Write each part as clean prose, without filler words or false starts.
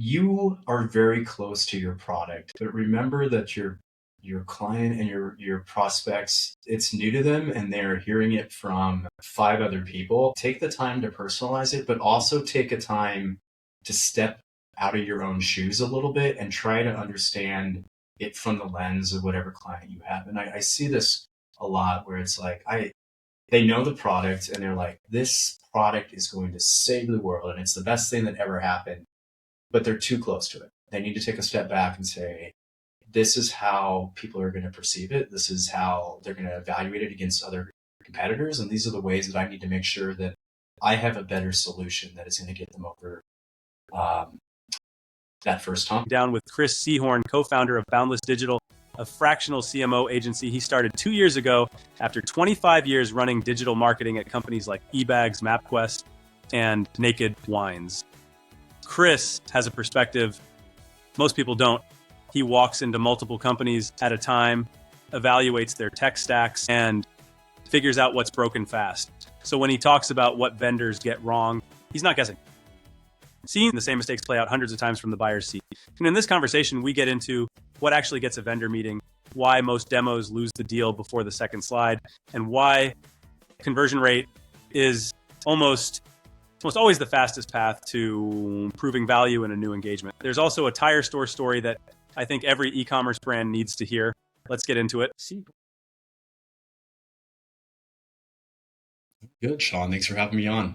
you are very close to your product, but remember that your client and your prospects, it's new to them and they're hearing it from five other people. Take the time to personalize it, but also take a time to step out of your own shoes a little bit and try to understand it from the lens of whatever client you have. And I see this a lot where it's like they know the product and they're like, this product is going to save the world and it's the best thing that ever happened, but they're too close to it. They need to take a step back and say, this is how people are going to perceive it. This is how they're going to evaluate it against other competitors. And these are the ways that I need to make sure that I have a better solution that is going to get them over that first hump. Down with Chris Seahorn, co-founder of Boundless Digital, a fractional CMO agency he started 2 years ago after 25 years running digital marketing at companies like eBags, MapQuest, and Naked Wines. Chris has a perspective most people don't. He walks into multiple companies at a time, evaluates their tech stacks, and figures out what's broken fast. So when he talks about what vendors get wrong, he's not guessing. Seeing the same mistakes play out hundreds of times from the buyer's seat. And in this conversation, we get into what actually gets a vendor meeting, why most demos lose the deal before the second slide, and why conversion rate is almost always the fastest path to proving value in a new engagement. There's also a tire store story that I think every e-commerce brand needs to hear. Let's get into it. Good, Sean. Thanks for having me on.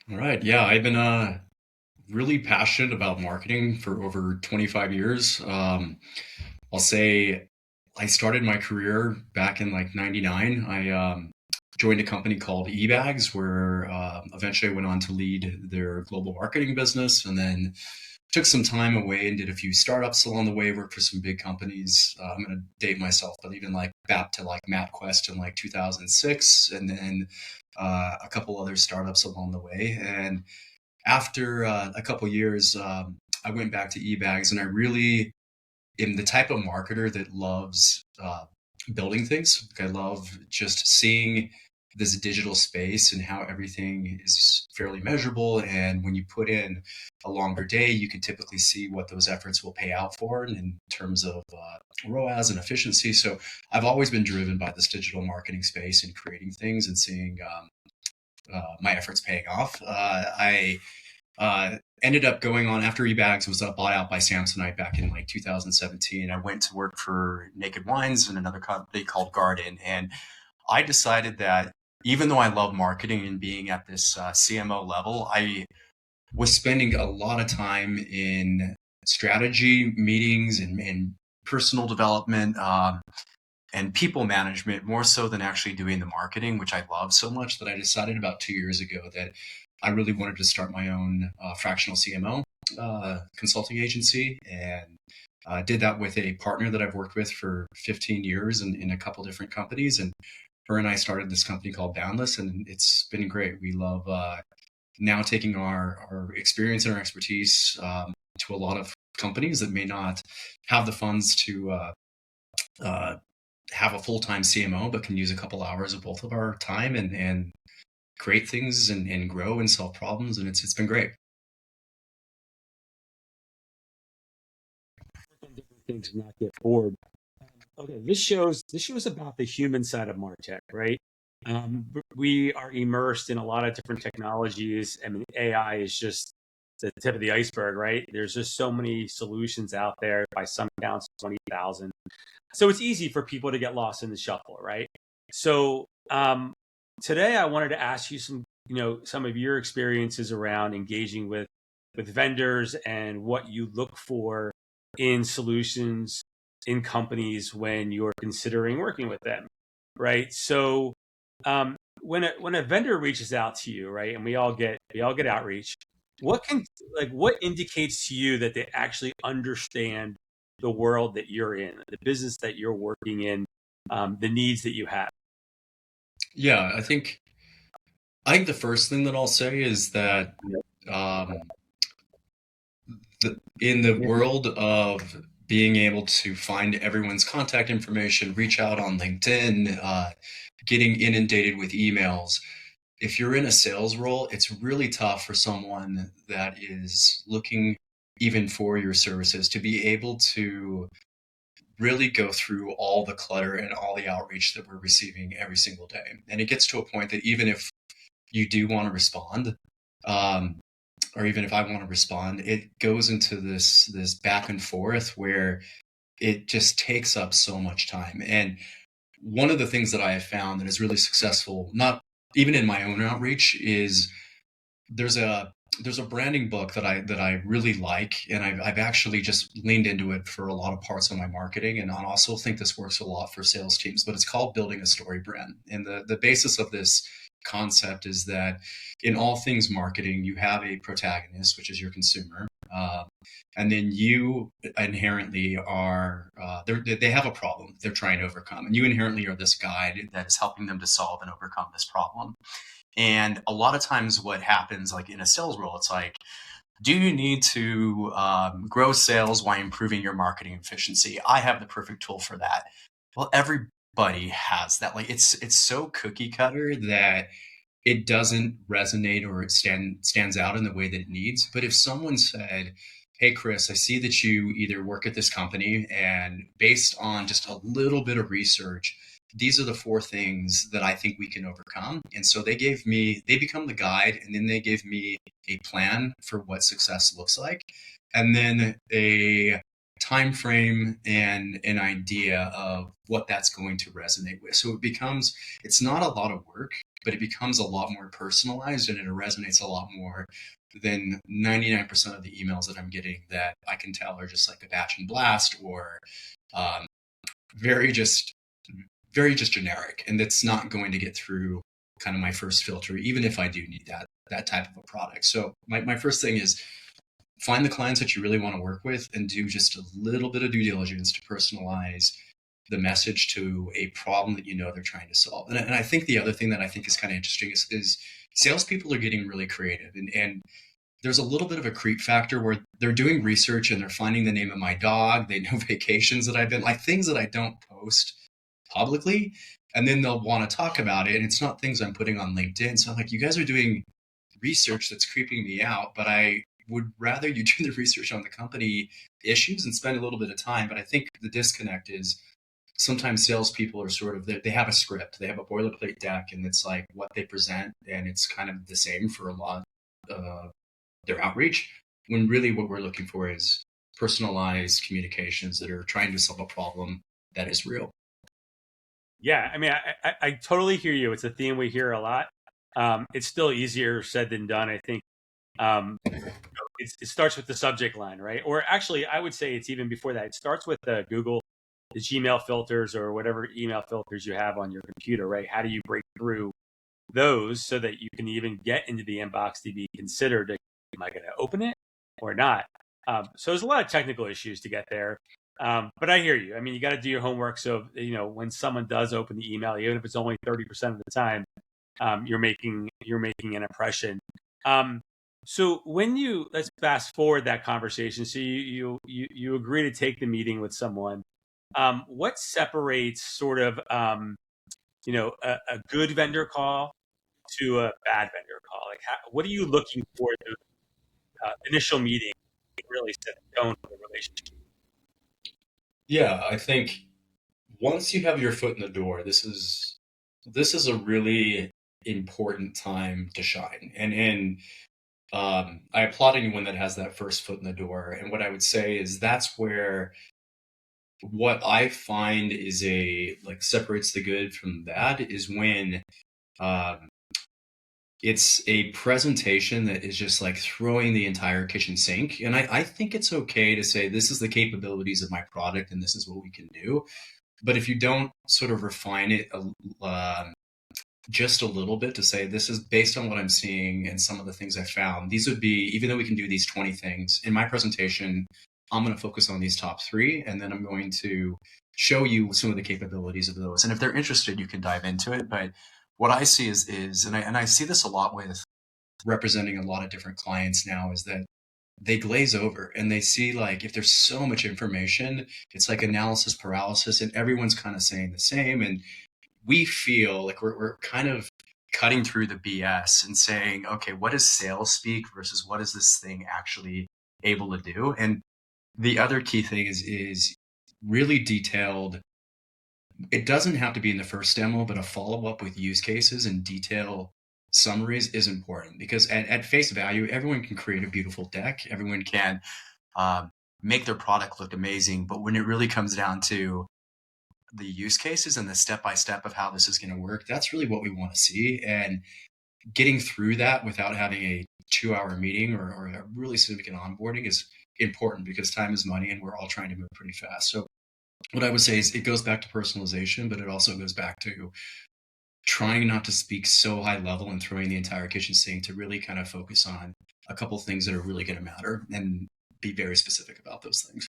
All right. Yeah, I've been really passionate about marketing for over 25 years. I'll say I started my career back in like 99. I joined a company called eBags where eventually I went on to lead their global marketing business and then took some time away and did a few startups along the way, worked for some big companies. I'm going to date myself, but even like back to like MapQuest in like 2006 and then a couple other startups along the way. And after a couple years, I went back to eBags and I really am the type of marketer that loves building things. Like I love just seeing this digital space and how everything is fairly measurable. And when you put in a longer day, you can typically see what those efforts will pay out for in terms of ROAS and efficiency. So I've always been driven by this digital marketing space and creating things and seeing my efforts paying off. I ended up going on after eBags was bought out by Samsonite back in like 2017. I went to work for Naked Wines and another company called Garden. And I decided that even though I love marketing and being at this CMO level, I was spending a lot of time in strategy meetings and personal development and people management more so than actually doing the marketing, which I love so much that I decided about 2 years ago that I really wanted to start my own fractional CMO consulting agency, and did that with a partner that I've worked with for 15 years in a couple different companies. And her and I started this company called Boundless, and it's been great. We love now taking our experience and our expertise to a lot of companies that may not have the funds to have a full-time CMO, but can use a couple hours of both of our time and create things and grow and solve problems. And it's been great. Different things to not get bored. Okay, this show's about the human side of MarTech, right? We are immersed in a lot of different technologies. I mean, AI is just the tip of the iceberg, right? There's just so many solutions out there. By some counts, 20,000. So it's easy for people to get lost in the shuffle, right? So today I wanted to ask you some of your experiences around engaging with vendors and what you look for in solutions in companies when you're considering working with them, right? So when a vendor reaches out to you, right, and we all get outreach, what indicates to you that they actually understand the world that you're in, the business that you're working in, the needs that you have? Yeah, I think the first thing that I'll say is that in the world of being able to find everyone's contact information, reach out on LinkedIn, getting inundated with emails. If you're in a sales role, it's really tough for someone that is looking even for your services to be able to really go through all the clutter and all the outreach that we're receiving every single day. And it gets to a point that even if you do want to respond, um, or even if I want to respond, it goes into this back and forth where it just takes up so much time. And one of the things that I have found that is really successful, not even in my own outreach, is there's a there's a branding book that I really like, and I've actually just leaned into it for a lot of parts of my marketing, and I also think this works a lot for sales teams. But it's called Building a Story Brand, and the basis of this concept is that in all things marketing, you have a protagonist, which is your consumer, and then you inherently are they have a problem they're trying to overcome, and you inherently are this guide that is helping them to solve and overcome this problem. And a lot of times what happens, like in a sales role, it's like, do you need to grow sales while improving your marketing efficiency? I have the perfect tool for that. Well, everybody has that. Like it's so cookie cutter that it doesn't resonate or it stands out in the way that it needs. But if someone said, hey, Chris, I see that you either work at this company, and based on just a little bit of research, these are the four things that I think we can overcome. And so they become the guide, and then they gave me a plan for what success looks like, and then a time frame and an idea of what that's going to resonate with. So it's not a lot of work, but it becomes a lot more personalized, and it resonates a lot more than 99% of the emails that I'm getting that I can tell are just like a batch and blast, or um, very just very just generic, and that's not going to get through kind of my first filter, even if I do need that type of a product. So my first thing is find the clients that you really want to work with, and do just a little bit of due diligence to personalize the message to a problem that you know they're trying to solve. And I think the other thing that I think is kind of interesting is salespeople are getting really creative, and there's a little bit of a creep factor where they're doing research and they're finding the name of my dog. They know vacations that I've been, like things that I don't post publicly, and then they'll want to talk about it, and it's not things I'm putting on LinkedIn. So I'm like, you guys are doing research that's creeping me out, but I would rather you do the research on the company issues and spend a little bit of time. But I think the disconnect is sometimes salespeople are sort of, they have a script, they have a boilerplate deck, and it's like what they present, and it's kind of the same for a lot of their outreach, when really what we're looking for is personalized communications that are trying to solve a problem that is real. Yeah, I mean, I totally hear you. It's a theme we hear a lot. It's still easier said than done. I think it starts with the subject line, right? Or actually, I would say it's even before that. It starts with Google, the Gmail filters, or whatever email filters you have on your computer, right? How do you break through those so that you can even get into the inbox to be considered? Am I going to open it or not? So there's a lot of technical issues to get there. But I hear you. I mean, you got to do your homework. So, when someone does open the email, even if it's only 30% of the time, you're making an impression. So let's fast forward that conversation. So you agree to take the meeting with someone. What separates sort of, a good vendor call to a bad vendor call? Like, what are you looking for in the initial meeting to really set the tone for the relationship? Yeah, I think once you have your foot in the door, this is a really important time to shine. And I applaud anyone that has that first foot in the door. And what I would say is that's where what I find is separates the good from the bad is when um, it's a presentation that is just like throwing the entire kitchen sink. And I think it's okay to say, this is the capabilities of my product and this is what we can do. But if you don't sort of refine it just a little bit to say, this is based on what I'm seeing and some of the things I found, these would be, even though we can do these 20 things in my presentation, I'm going to focus on these top three, and then I'm going to show you some of the capabilities of those. And if they're interested, you can dive into it. But what I see is and I see this a lot with representing a lot of different clients now, is that they glaze over and they see like if there's so much information, it's like analysis paralysis, and everyone's kind of saying the same. And we feel like we're kind of cutting through the BS and saying, okay, what is sales speak versus what is this thing actually able to do? And the other key thing is really detailed. It doesn't have to be in the first demo, but a follow up with use cases and detail summaries is important, because at face value, everyone can create a beautiful deck. Everyone can uh, make their product look amazing. But when it really comes down to the use cases and the step-by-step of how this is going to work, that's really what we want to see. And getting through that without having a 2-hour meeting or a really significant onboarding is important, because time is money and we're all trying to move pretty fast. So what I would say is it goes back to personalization, but it also goes back to trying not to speak so high level and throwing the entire kitchen sink, to really kind of focus on a couple things that are really going to matter and be very specific about those things.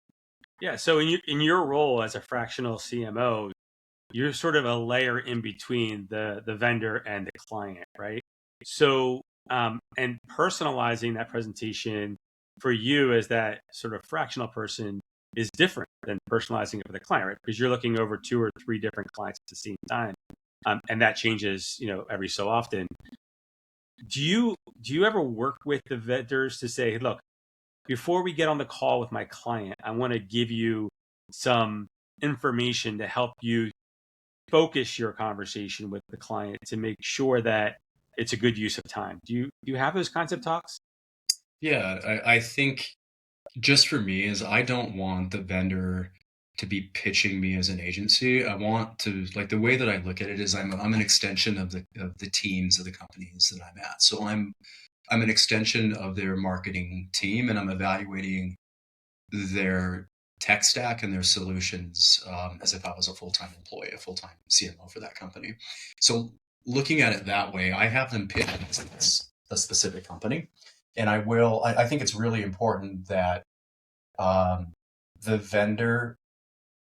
Yeah. So in your role as a fractional CMO, you're sort of a layer in between the vendor and the client, right? So and personalizing that presentation for you as that sort of fractional person is different than personalizing it for the client, right? Because you're looking over 2 or 3 different clients at the same time, and that changes, every so often. Do you ever work with the vendors to say, look, before we get on the call with my client, I want to give you some information to help you focus your conversation with the client to make sure that it's a good use of time? Do you have those kinds of talks? Yeah, I think just for me is I don't want the vendor to be pitching me as an agency. I want to, like, the way that I look at it is I'm an extension of the teams of the companies that I'm at. So I'm an extension of their marketing team, and I'm evaluating their tech stack and their solutions as if I was a full-time employee, a full-time CMO for that company. So looking at it that way, I have them pitch a specific company, and I think it's really important that the vendor,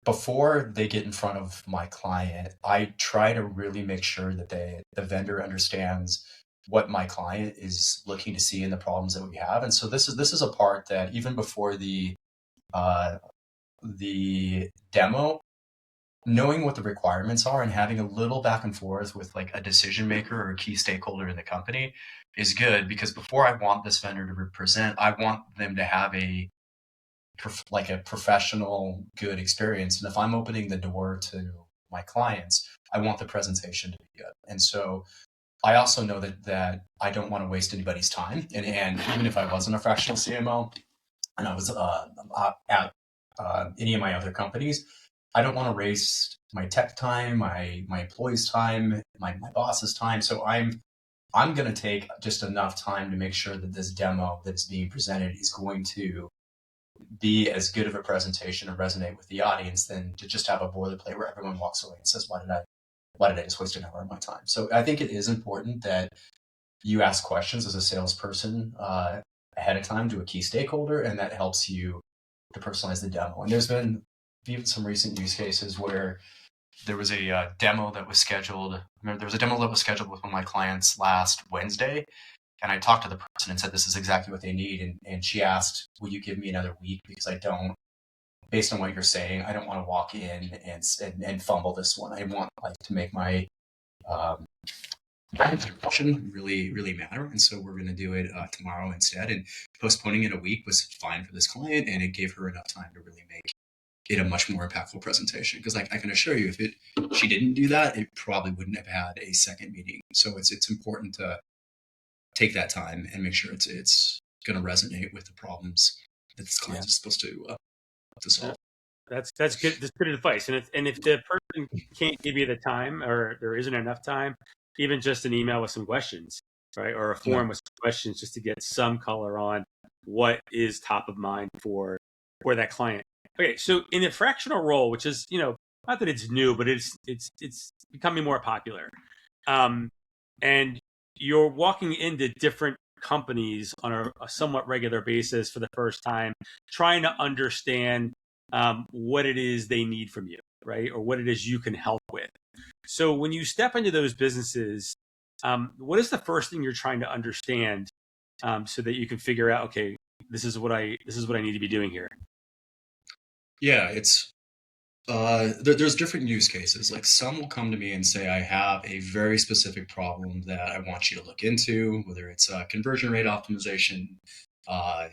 before they get in front of my client, I try to really make sure that the vendor understands what my client is looking to see in the problems that we have. And so this is a part that even before uh, the demo, knowing what the requirements are and having a little back and forth with like a decision maker or a key stakeholder in the company is good, because before I want this vendor to represent, I want them to have like a professional, good experience. And if I'm opening the door to my clients, I want the presentation to be good. And so I also know that I don't want to waste anybody's time. And even if I wasn't a fractional CMO and I was at any of my other companies, I don't want to waste my tech time, my employees' time, my boss's time. So I'm going to take just enough time to make sure that this demo that's being presented is going to be as good of a presentation and resonate with the audience than to just have a boilerplate where everyone walks away and says, why did I just waste an hour of my time? So I think it is important that you ask questions as a salesperson ahead of time to a key stakeholder, and that helps you to personalize the demo. And there's been even some recent use cases where there was a demo that was scheduled. There was a demo that was scheduled with one of my clients last Wednesday, and I talked to the person and said, this is exactly what they need. And she asked, will you give me another week? Because based on what you're saying, I don't want to walk in and fumble this one. I want to make my introduction really, really matter. And so we're going to do it tomorrow instead. And postponing it a week was fine for this client, and it gave her enough time to really make it a much more impactful presentation. Because I can assure you, if she didn't do that, it probably wouldn't have had a second meeting. So it's important to take that time and make sure it's going to resonate with the problems that this client is supposed to solve. That's good. That's good advice. And if the person can't give you the time, or there isn't enough time, even just an email with some questions, right, or a form with some questions, just to get some color on what is top of mind for that client. Okay, so in the fractional role, which is, not that it's new, but it's becoming more popular, and you're walking into different companies on a somewhat regular basis for the first time, trying to understand what it is they need from you, right? Or what it is you can help with. So when you step into those businesses, what is the first thing you're trying to understand, so that you can figure out, okay, this is what I need to be doing here? Yeah, it's there's different use cases. Like some will come to me and say, I have a very specific problem that I want you to look into, whether it's conversion rate optimization, uh,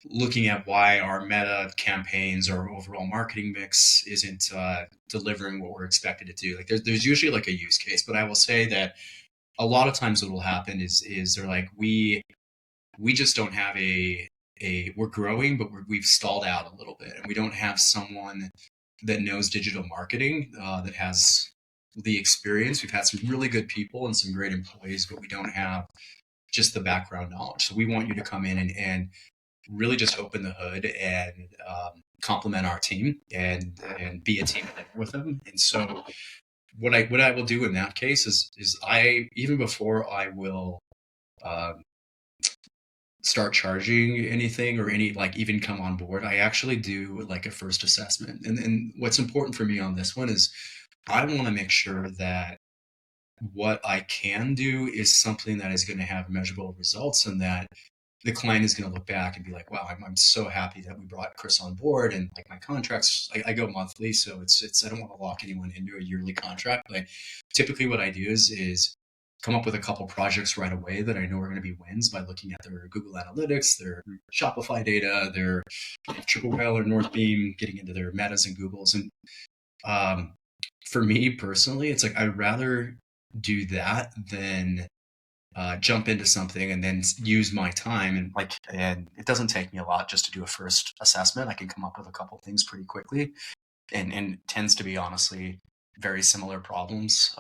looking at why our meta campaigns or overall marketing mix isn't delivering what we're expected to do. Like there's usually like a use case, but I will say that a lot of times what will happen is they're like, we just don't have we're growing, but we've stalled out a little bit, and we don't have someone that knows digital marketing, that has the experience. We've had some really good people and some great employees, but we don't have just the background knowledge. So we want you to come in and really just open the hood and complement our team and be a team player with them. And so what I will do in that case is I, even before I will start charging anything or any, like, even come on board, I actually do like a first assessment. And what's important for me on this one is I want to make sure that what I can do is something that is going to have measurable results, and that the client is going to look back and be like, wow, I'm so happy that we brought Chris on board. And like my contracts, I go monthly. So it's, I don't want to lock anyone into a yearly contract, but typically what I do is come up with a couple projects right away that I know are going to be wins by looking at their Google Analytics, their Shopify data, their Triple Whale or Northbeam, getting into their Metas and Googles. And for me personally, it's like, I'd rather do that than jump into something and then use my time. And it doesn't take me a lot just to do a first assessment. I can come up with a couple things pretty quickly, and tends to be honestly very similar problems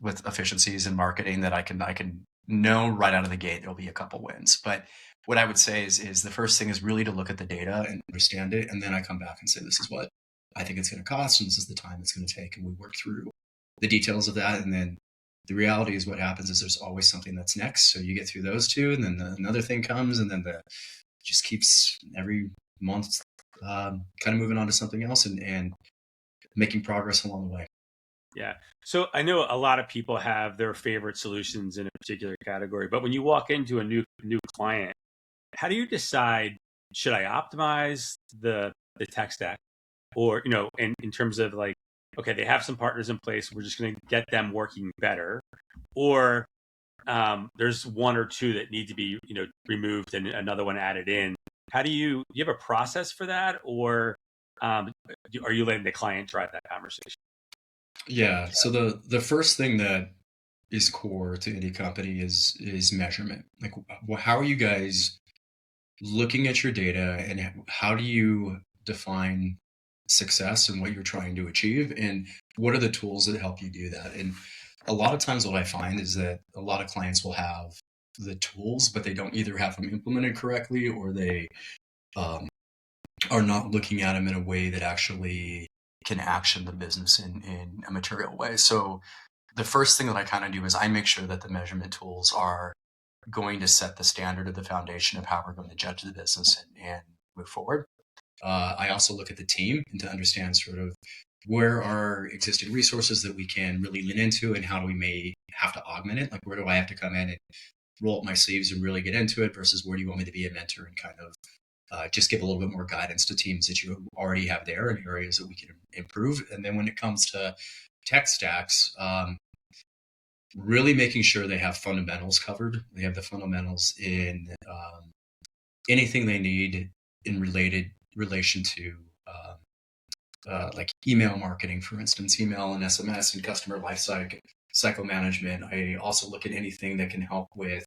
with efficiencies in marketing that I can know right out of the gate there'll be a couple wins. But what I would say is the first thing is really to look at the data and understand it, and then I come back and say, this is what I think it's going to cost, and this is the time it's going to take, and we work through the details of that. And then the reality is what happens is there's always something that's next. So you get through those two, and then another thing comes, and then just keeps every month kind of moving on to something else and making progress along the way. Yeah. So I know a lot of people have their favorite solutions in a particular category, but when you walk into a new client, how do you decide, should I optimize the tech stack, or in terms of like, okay, they have some partners in place, we're just going to get them working better, or there's one or two that need to be removed and another one added in. How do you have a process for that, or are you letting the client drive that conversation? Yeah. So the first thing that is core to any company is measurement. Like, how are you guys looking at your data, and how do you define success and what you're trying to achieve, and what are the tools that help you do that? And a lot of times what I find is that a lot of clients will have the tools, but they don't either have them implemented correctly, or they um, are not looking at them in a way that actually can action the business in a material way. So the first thing that I kind of do is I make sure that the measurement tools are going to set the standard of the foundation of how we're going to judge the business and move forward. I also look at the team and to understand sort of where are existing resources that we can really lean into, and how do we may have to augment it. Like, where do I have to come in and roll up my sleeves and really get into it, versus where do you want me to be a mentor and kind of just give a little bit more guidance to teams that you already have there in areas that we can improve. And then when it comes to tech stacks, really making sure they have fundamentals covered. They have the fundamentals in anything they need in relation to like email marketing, for instance, email and SMS and customer cycle management. I also look at anything that can help with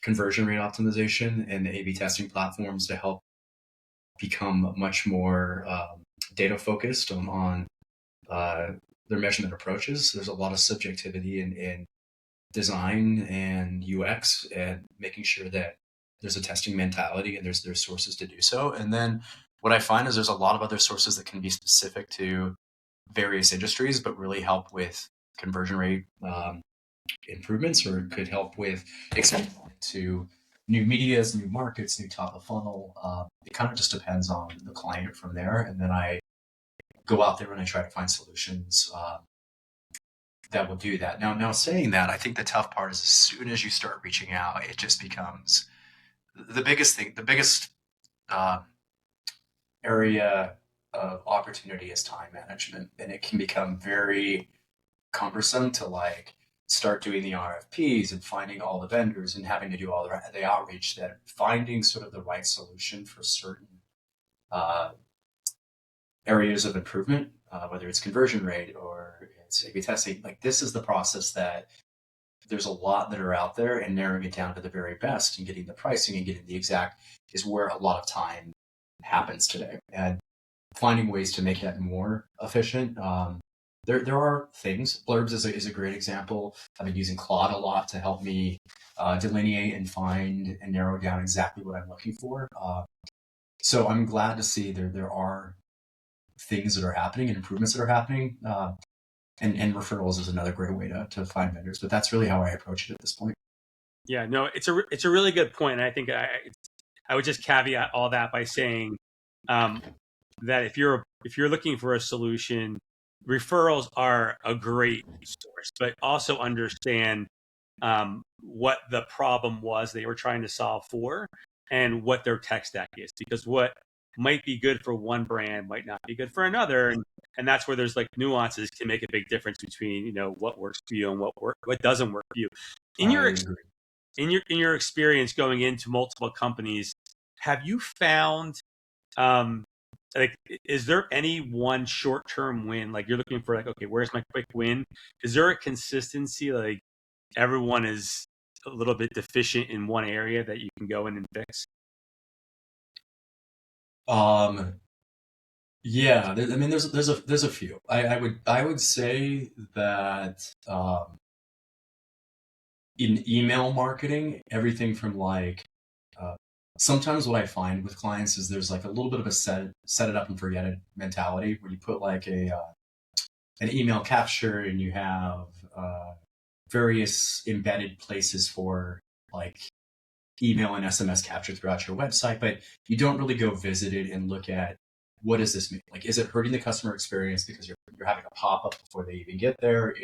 conversion rate optimization and the A/B testing platforms to help become much more data focused on their measurement approaches. There's a lot of subjectivity in design and UX, and making sure that there's a testing mentality and there's sources to do so. And then what I find is there's a lot of other sources that can be specific to various industries, but really help with conversion rate improvements, or could help with expanding to new medias, new markets, new top of funnel. It kind of just depends on the client from there. And then I go out there and I try to find solutions that will do that. Now saying that, I think the tough part is as soon as you start reaching out, it just becomes the biggest uh, area of opportunity is time management, and it can become very cumbersome to like start doing the RFPs and finding all the vendors and having to do all the outreach. That finding sort of the right solution for certain uh, areas of improvement, whether it's conversion rate or it's A/B testing, like this is the process that there's a lot that are out there, and narrowing it down to the very best and getting the pricing and getting the exact is where a lot of time happens today. And finding ways to make that more efficient. There are things. Blurbs is a great example. I've been using Claude a lot to help me delineate and find and narrow down exactly what I'm looking for. So I'm glad to see there are things that are happening and improvements that are happening. And referrals is another great way to find vendors. But that's really how I approach it at this point. Yeah, no, it's a really good point. And I think I would just caveat all that by saying that if you're looking for a solution, referrals are a great source, but also understand what the problem was they were trying to solve for and what their tech stack is, because what might be good for one brand might not be good for another, and that's where there's like nuances can make a big difference between what works for you and what doesn't work for you. In I your agree. in your experience going into multiple companies, have you found like, is there any one short-term win? Like you're looking for like, okay, where's my quick win? Is there a consistency? Like everyone is a little bit deficient in one area that you can go in and fix? Um, yeah, I mean, there's a few. I would say that in email marketing, everything from like uh, sometimes what I find with clients is there's like a little bit of a set it up and forget it mentality where you put like a an email capture and you have various embedded places for like email and SMS capture throughout your website, but you don't really go visit it and look at what does this mean? Like, is it hurting the customer experience because you're having a pop up before they even get there?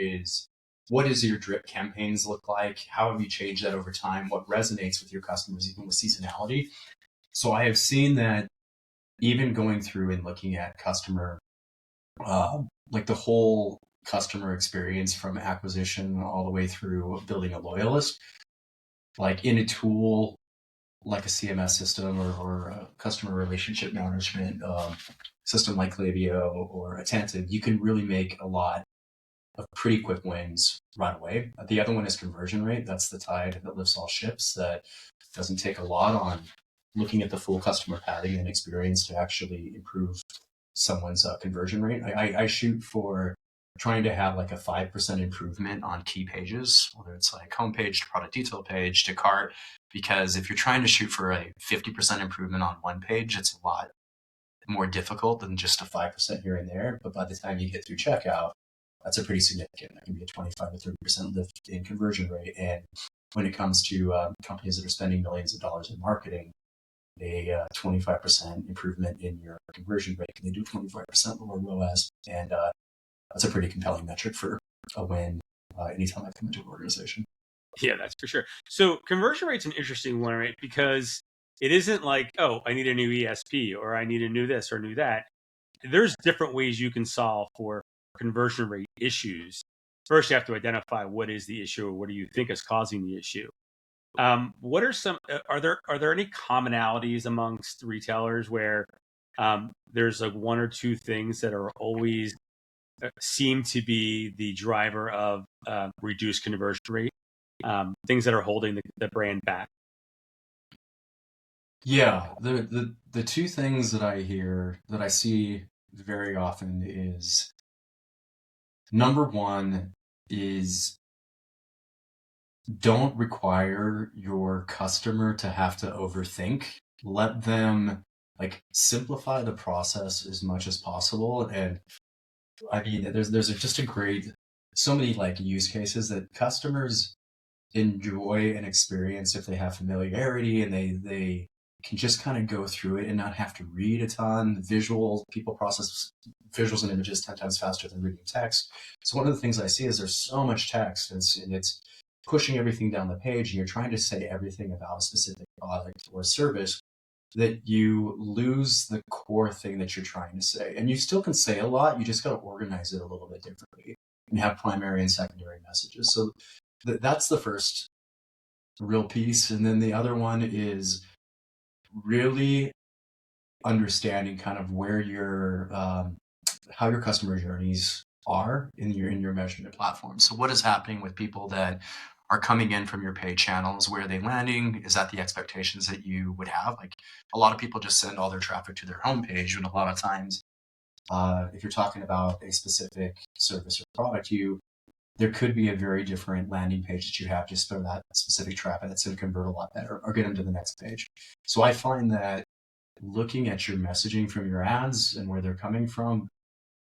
What does your drip campaigns look like? How have you changed that over time? What resonates with your customers, even with seasonality? So I have seen that even going through and looking at customer, like the whole customer experience from acquisition all the way through building a loyalist, like in a tool like a CMS system or a customer relationship management system like Klaviyo or Attentive, you can really make a lot of pretty quick wins right away. The other one is conversion rate. That's the tide that lifts all ships. That doesn't take a lot on looking at the full customer pattern and experience to actually improve someone's conversion rate. I shoot for trying to have like a 5% improvement on key pages, whether it's like homepage to product detail page to cart, because if you're trying to shoot for a 50% improvement on one page, it's a lot more difficult than just a 5% here and there. But by the time you get through checkout, that's a pretty significant. That can be a 25 to 30% lift in conversion rate. And when it comes to companies that are spending millions of dollars in marketing, a 25% improvement in your conversion rate can do 25% lower ROAS. And that's a pretty compelling metric for a win anytime I come into an organization. Yeah, that's for sure. So conversion rate's an interesting one, right? Because it isn't like, oh, I need a new ESP or I need a new this or new that. There's different ways you can solve for conversion rate issues. First, you have to identify what is the issue or what do you think is causing the issue. What are some? Are there any commonalities amongst retailers where there's like one or two things that are always seem to be the driver of reduced conversion rate? Things that are holding the brand back. Yeah, the two things that I hear that I see very often is number one is don't require your customer to have to overthink. Let them like simplify the process as much as possible. And I mean, there's just a great so many like use cases that customers enjoy an experience if they have familiarity and they can just kind of go through it and not have to read a ton. People process visuals and images 10 times faster than reading text. So one of the things I see is there's so much text and it's pushing everything down the page and you're trying to say everything about a specific product or service, that you lose the core thing that you're trying to say. And you still can say a lot, you just got to organize it a little bit differently and have primary and secondary messages. So that's the first real piece. And then the other one is really understanding kind of where your how your customer journeys are in your measurement platform. So what is happening with people that are coming in from your paid channels? Where are they landing? Is that the expectations that you would have? Like, a lot of people just send all their traffic to their homepage, and a lot of times, if you're talking about a specific service or product, there could be a very different landing page that you have just for that specific traffic that's going to convert a lot better or get them to the next page. So I find that looking at your messaging from your ads and where they're coming from,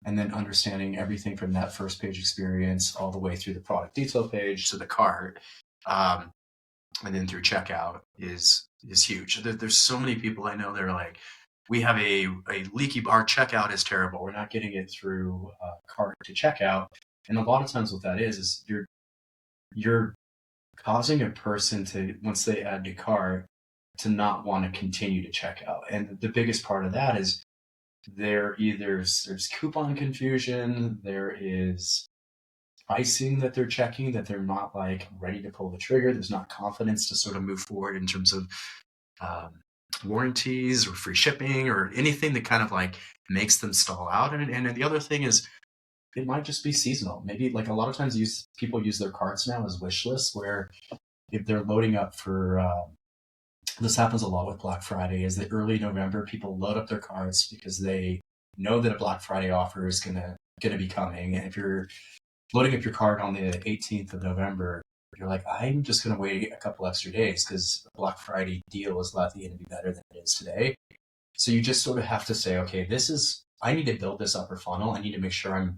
and then understanding everything from that first page experience all the way through the product detail page to the cart, and then through checkout is huge. There's so many people I know that are like, we have a leaky, our checkout is terrible. We're not getting it through cart to checkout. And a lot of times what that is you're causing a person to, once they add to cart, to not want to continue to check out. And the biggest part of that is there's coupon confusion, there is pricing that they're checking, that they're not like ready to pull the trigger. There's not confidence to sort of move forward in terms of warranties or free shipping or anything that kind of like makes them stall out. And the other thing is, it might just be seasonal. Maybe like a lot of times people use their carts now as wish lists, where if they're loading up for this happens a lot with Black Friday, is that early November people load up their carts because they know that a Black Friday offer is gonna be coming. And if you're loading up your cart on the 18th of November, you're like, I'm just gonna wait a couple extra days because the Black Friday deal is likely going to be better than it is today. So you just sort of have to say, okay, I need to build this upper funnel. I need to make sure I'm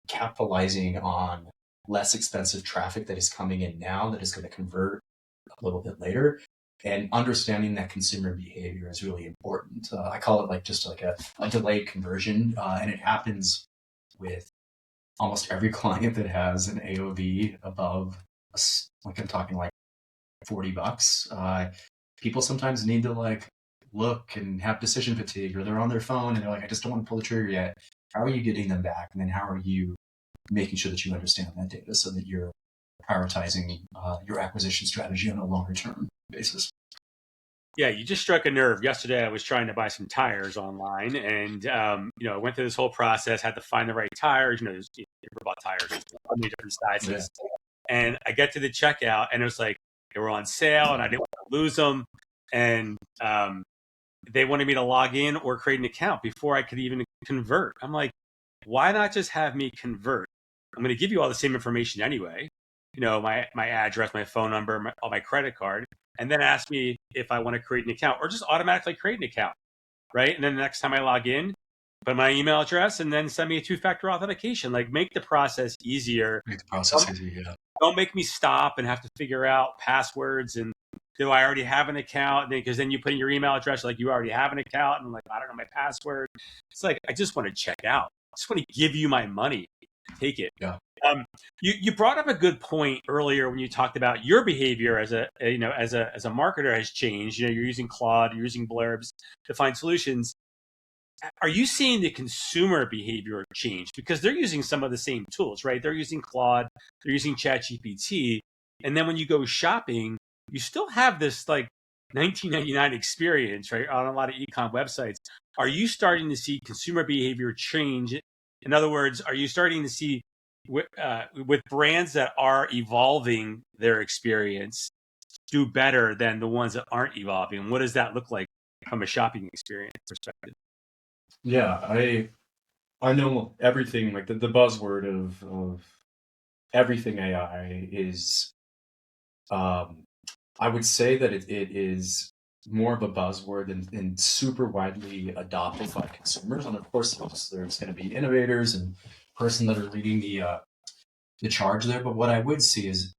capitalizing on less expensive traffic that is coming in now that is going to convert a little bit later. And understanding that consumer behavior is really important. I call it like just like a delayed conversion. And it happens with almost every client that has an AOV above, like I'm talking like $40. People sometimes need to like look and have decision fatigue, or they're on their phone and they're like, I just don't want to pull the trigger yet. How are you getting them back? And then how are you making sure that you understand that data so that you're prioritizing your acquisition strategy on a longer term basis? Yeah, you just struck a nerve. Yesterday, I was trying to buy some tires online, and I went through this whole process. Had to find the right tires. You ever bought tires? So many different sizes. Yeah. And I get to the checkout, and it was like they were on sale, and I didn't want to lose them. And they wanted me to log in or create an account before I could even convert. I'm like, why not just have me convert? I'm going to give you all the same information anyway. My address, my phone number, all my credit card, and then ask me if I want to create an account, or just automatically create an account, right? And then the next time I log in, put my email address, and then send me a 2-factor authentication. Like, make the process easier. Make the process easier, yeah. Don't make me stop and have to figure out passwords and do I already have an account? Because then you put in your email address, like you already have an account, and I'm like, I don't know my password. It's like, I just want to check out. I just want to give you my money. Take it. Yeah. You brought up a good point earlier when you talked about your behavior as a marketer has changed. You're using Claude, you're using blurbs to find solutions. Are you seeing the consumer behavior change? Because they're using some of the same tools, right? They're using Claude, they're using ChatGPT. And then when you go shopping, you still have this like 1999 experience, right? On a lot of e-com websites. Are you starting to see consumer behavior change? In other words, are you starting to see with brands that are evolving their experience do better than the ones that aren't evolving? What does that look like from a shopping experience perspective? Yeah, I know everything, like the buzzword of everything AI is, I would say that it is more of a buzzword and super widely adopted by consumers. And of course, there's going to be innovators and person that are leading the charge there. But what I would see is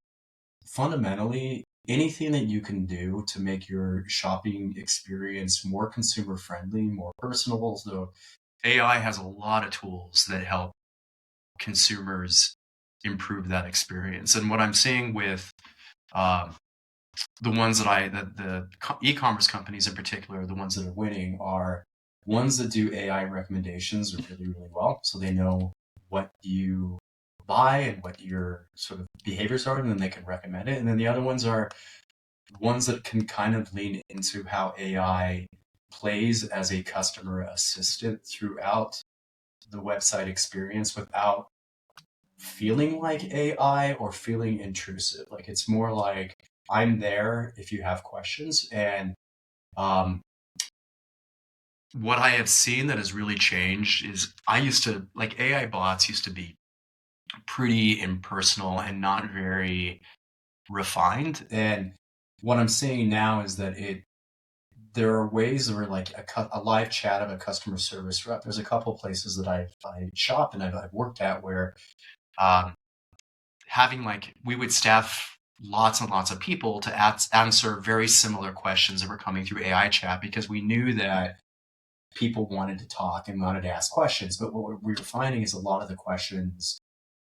fundamentally anything that you can do to make your shopping experience more consumer friendly, more personable. So AI has a lot of tools that help consumers improve that experience. And what I'm seeing with um, the ones that the e-commerce companies in particular, the ones that are winning, are ones that do AI recommendations really, really well. So they know what you buy and what your sort of behaviors are, and then they can recommend it. And then the other ones are ones that can kind of lean into how AI plays as a customer assistant throughout the website experience without feeling like AI or feeling intrusive. Like it's more like I'm there if you have questions. And um, what I have seen that has really changed is I used to like AI bots used to be pretty impersonal and not very refined. And what I'm seeing now is that there are ways where like a live chat of a customer service rep. There's a couple places that I shop and I've worked at where um, having like we would staff lots and lots of people to answer very similar questions that were coming through AI chat because we knew that people wanted to talk and wanted to ask questions. But what we were finding is a lot of the questions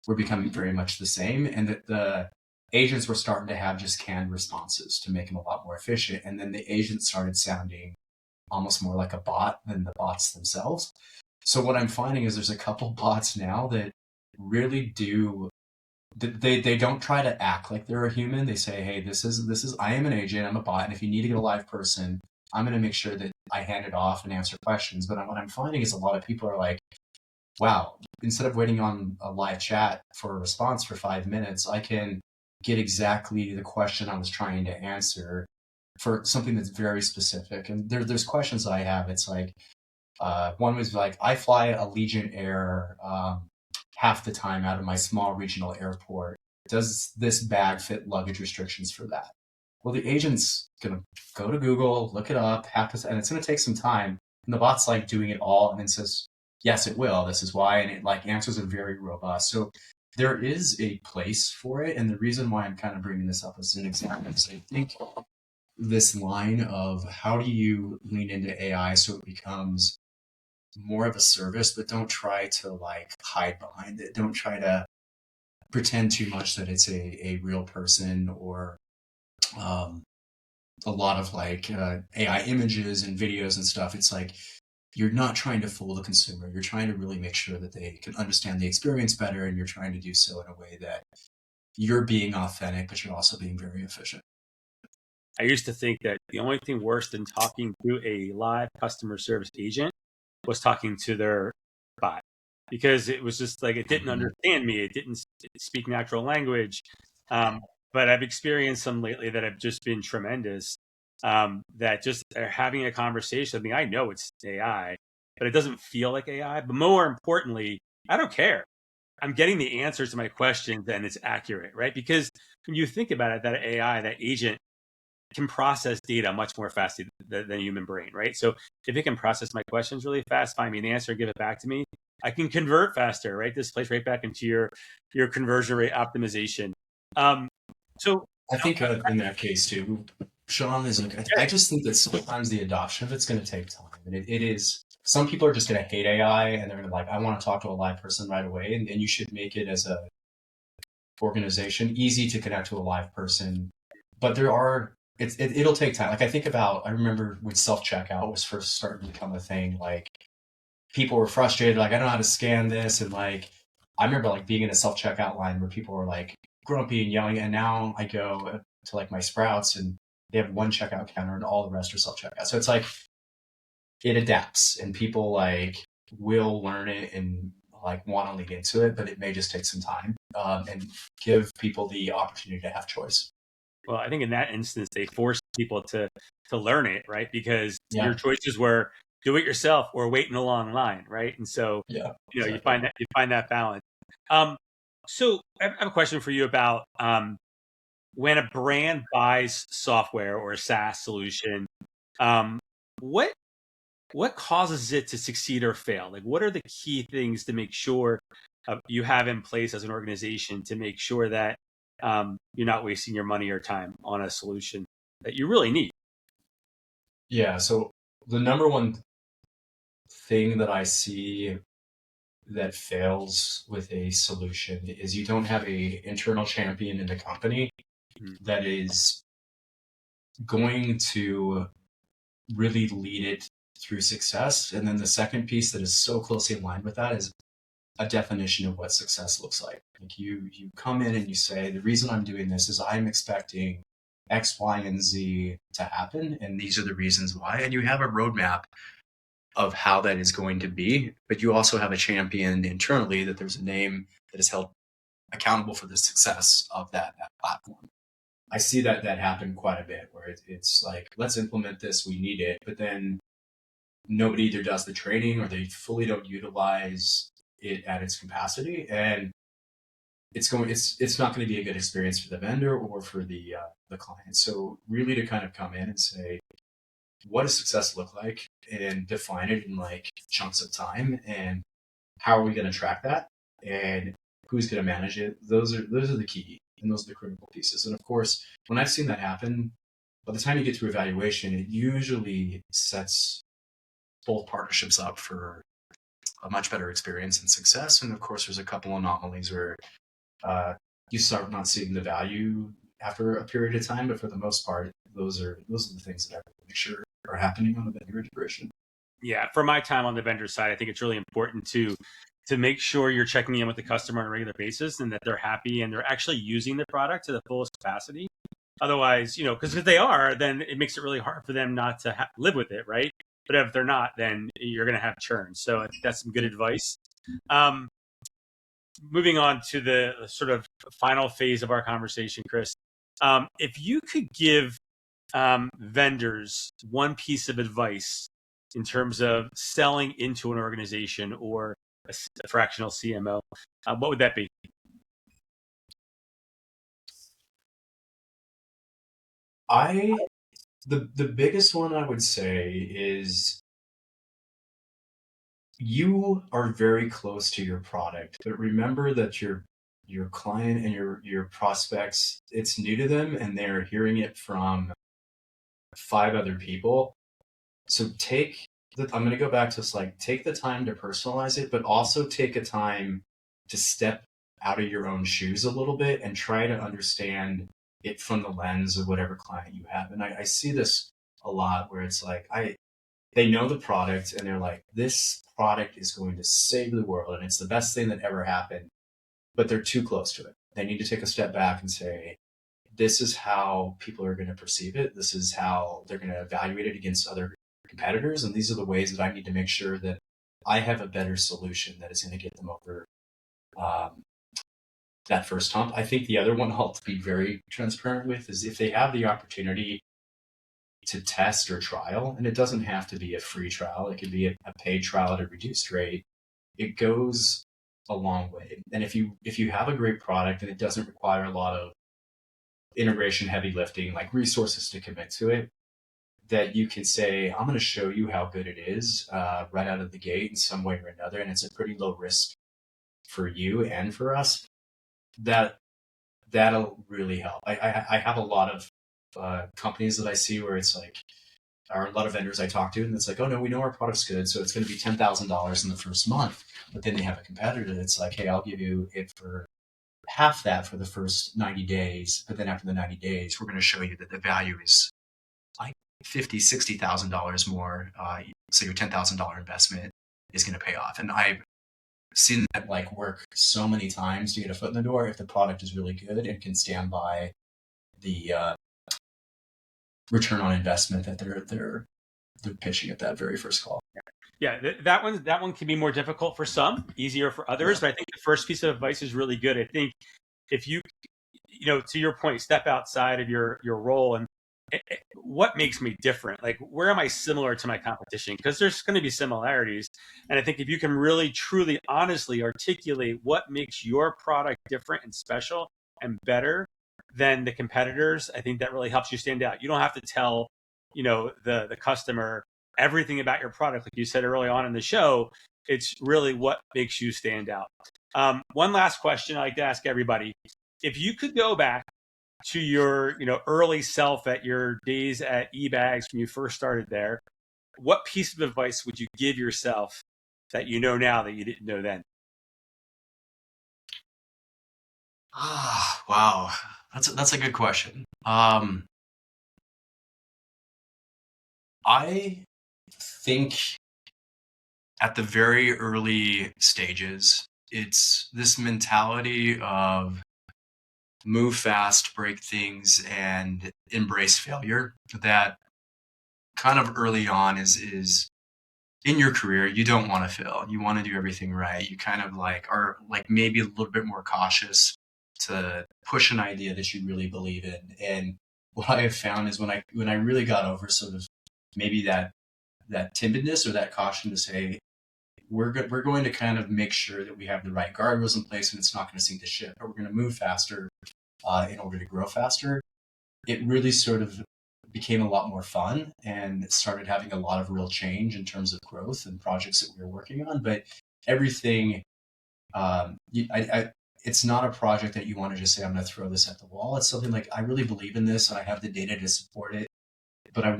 were becoming very much the same, and that the agents were starting to have just canned responses to make them a lot more efficient. And then the agents started sounding almost more like a bot than the bots themselves. So what I'm finding is there's a couple bots now that really do they don't try to act like they're a human. They say, hey, this is I am an agent, I'm a bot, and if you need to get a live person, I'm going to make sure that I hand it off and answer questions. But what I'm finding is a lot of people are like, wow, instead of waiting on a live chat for a response for 5 minutes, I can get exactly the question I was trying to answer for something that's very specific. And there's questions I have. It's like, one was like, I fly Allegiant Air half the time out of my small regional airport. Does this bag fit luggage restrictions for that? Well, the agent's going to go to Google, look it up, and it's going to take some time. And the bot's like doing it all and then says, yes, it will. This is why. And it like answers are very robust. So there is a place for it. And the reason why I'm kind of bringing this up as an example is I think this line of how do you lean into AI so it becomes more of a service, but don't try to like hide behind it. Don't try to pretend too much that it's a real person or um, a lot of like AI images and videos and stuff. It's like you're not trying to fool the consumer. You're trying to really make sure that they can understand the experience better, and you're trying to do so in a way that you're being authentic, but you're also being very efficient. I used to think that the only thing worse than talking to a live customer service agent was talking to their bot, because it was just like it didn't understand me. It didn't speak natural language. But I've experienced some lately that have just been tremendous. That just are having a conversation. I mean, I know it's AI, but it doesn't feel like AI. But more importantly, I don't care. I'm getting the answers to my questions and it's accurate, right? Because when you think about it, that AI, that agent can process data much more fast than a human brain, right? So if it can process my questions really fast, find me an answer, give it back to me, I can convert faster, right? This plays right back into your conversion rate optimization. Um, so I think in that case too, Sean, is like I just think that sometimes the adoption of it's going to take time, and it is. Some people are just going to hate AI, and they're going to like, I want to talk to a live person right away, and you should make it as a organization easy to connect to a live person. But it'll take time. Like I remember when self checkout was first starting to become a thing. Like people were frustrated, like I don't know how to scan this, and like I remember like being in a self checkout line where people were like grumpy and yelling, and now I go to like my Sprouts and they have one checkout counter and all the rest are self checkout. So it's like it adapts and people like will learn it and like want to lean into it, but it may just take some time and give people the opportunity to have choice. well, I think in that instance, they force people to learn it, right? Because your Yeah, choices were do it yourself or wait in a long line, right? And so, yeah, you exactly. find that balance. Um, so I have a question for you about when a brand buys software or a SaaS solution, um, what what causes it to succeed or fail? Like, what are the key things to make sure you have in place as an organization to make sure that you're not wasting your money or time on a solution that you really need? Yeah. So the number one thing that I see that fails with a solution is you don't have a internal champion in the company that is going to really lead it through success. And then the second piece that is so closely aligned with that is a definition of what success looks like. Like you come in and you say, the reason I'm doing this is I'm expecting X, Y, and Z to happen, and these are the reasons why. And you have a roadmap of how that is going to be, but you also have a champion internally that there's a name that is held accountable for the success of that platform. I see that happen quite a bit where it's like, let's implement this, we need it, but then nobody either does the training or they fully don't utilize it at its capacity, and it's not going to be a good experience for the vendor or for the client. So really to kind of come in and say, what does success look like, and define it in like chunks of time, and how are we going to track that, and who's going to manage it? Those are the key, and those are the critical pieces. And of course, when I've seen that happen, by the time you get to evaluation, it usually sets both partnerships up for a much better experience and success. And of course, there's a couple anomalies where you start not seeing the value after a period of time, but for the most part, those are the things that I make sure are happening on the vendor integration. Yeah, for my time on the vendor side, I think it's really important to make sure you're checking in with the customer on a regular basis and that they're happy and they're actually using the product to the fullest capacity. Otherwise, because if they are, then it makes it really hard for them not to live with it, right? But if they're not, then you're going to have churn. So I think that's some good advice. Moving on to the sort of final phase of our conversation, Chris, if you could give vendors one piece of advice in terms of selling into an organization or a fractional CMO, what would that be? The biggest one I would say is you are very close to your product, but remember that your client and your prospects, it's new to them and they're hearing it from 5 other people. So I'm going to go back to this, like, take the time to personalize it, but also take a time to step out of your own shoes a little bit and try to understand it from the lens of whatever client you have. And I see this a lot where it's like, they know the product and they're like, this product is going to save the world and it's the best thing that ever happened, but they're too close to it. They need to take a step back and say, this is how people are going to perceive it. This is how they're going to evaluate it against other competitors. And these are the ways that I need to make sure that I have a better solution that is going to get them over that first hump. I think the other one I'll be very transparent with is if they have the opportunity to test or trial, and it doesn't have to be a free trial, it could be a paid trial at a reduced rate, it goes a long way. And if you have a great product and it doesn't require a lot of integration heavy lifting, like resources to commit to it, that you can say, I'm going to show you how good it is right out of the gate in some way or another, and it's a pretty low risk for you and for us, that'll really help. I have a lot of companies that I see where it's like, or a lot of vendors I talk to, and it's like, oh no, we know our product's good, so it's going to be $10,000 in the first month. But then they have a competitor that's like, hey, I'll give you it for half that for the first 90 days. But then after the 90 days, we're going to show you that the value is like $50,000, $60,000 more. So your $10,000 investment is going to pay off. And I've seen that like work so many times to get a foot in the door if the product is really good and can stand by the return on investment that they're pitching at that very first call. Yeah, that one can be more difficult for some, easier for others. Yeah. But I think the first piece of advice is really good. I think if you to your point, step outside of your role and what makes me different? Like, where am I similar to my competition? Because there's going to be similarities. And I think if you can really, truly, honestly articulate what makes your product different and special and better than the competitors, I think that really helps you stand out. You don't have to tell, the customer everything about your product. Like you said early on in the show, it's really what makes you stand out. One last question I like to ask everybody. If you could go back to your early self at your days at eBags when you first started there, what piece of advice would you give yourself that you know now that you didn't know then? Wow. That's a good question. I think at the very early stages, it's this mentality of move fast, break things, and embrace failure that kind of early on is in your career. You don't want to fail. You want to do everything right. You kind of like are like maybe a little bit more cautious to push an idea that you really believe in. And what I have found is when I really got over sort of maybe that timidness or that caution to say we're going to kind of make sure that we have the right guardrails in place and it's not going to sink the ship, but we're going to move faster in order to grow faster. It really sort of became a lot more fun and started having a lot of real change in terms of growth and projects that we were working on. But everything, it's not a project that you want to just say, I'm going to throw this at the wall. It's something like, I really believe in this and I have the data to support it, but I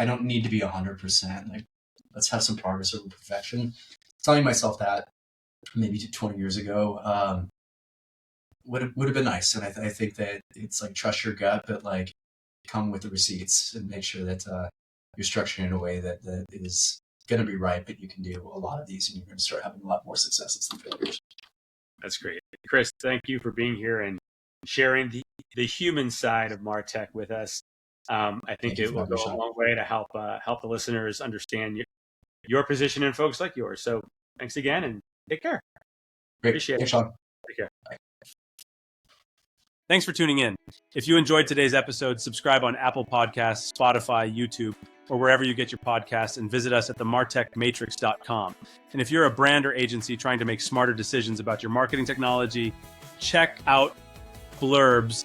don't need to be 100%. Like, let's have some progress over perfection. Telling myself that maybe 20 years ago, would have been nice. And I think that it's like trust your gut, but like come with the receipts and make sure that you're structuring in a way that is going to be right. But you can do a lot of these, and you're going to start having a lot more successes than failures. That's great, Chris. Thank you for being here and sharing the human side of MarTech with us. I think it will go a long way to help the listeners understand your position and folks like yours. So thanks again, and take care. Great. Appreciate Thanks, it. Sean. Take care. Bye. Thanks for tuning in. If you enjoyed today's episode, subscribe on Apple Podcasts, Spotify, YouTube, or wherever you get your podcasts, and visit us at themartechmatrix.com. And if you're a brand or agency trying to make smarter decisions about your marketing technology, check out blurbs.io.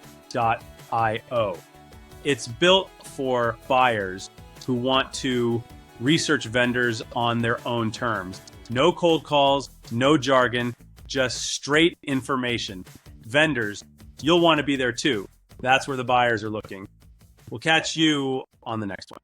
It's built for buyers who want to research vendors on their own terms. No cold calls, no jargon, just straight information. Vendors, you'll want to be there too. That's where the buyers are looking. We'll catch you on the next one.